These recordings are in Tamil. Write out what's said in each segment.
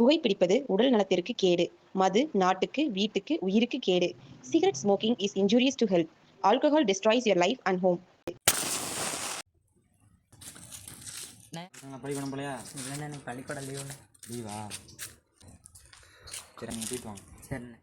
புகைப்பிடிப்பது உடல் நலத்திற்கு கேடு. மது நாட்டுக்கு, வீட்டுக்கு, உயிருக்கு கேடு. Cigarette smoking is injurious to health. Alcohol destroys your life and home. படிக்கணும் போலையா? இல்லைண்ணே, எனக்கு பள்ளிக்கூடம் லீவுண்ணே. லீவா? சரி, நீங்கள் போயிட்டு வாங்க. சரிண்ணே.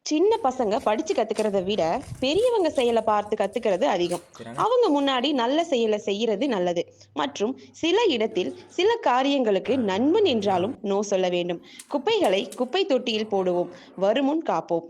சின்ன பசங்க படிச்சு கத்துக்கிறத விட பெரியவங்க செயலை பார்த்து கத்துக்கிறது அதிகம். அவங்க முன்னாடி நல்ல செயலை செய்யறது நல்லது. மற்றும் சில இடத்தில் சில காரியங்களுக்கு நண்பன் என்றாலும் நோ சொல்ல வேண்டும். குப்பைகளை குப்பை தொட்டியில் போடுவோம். வருமுன் காப்போம்.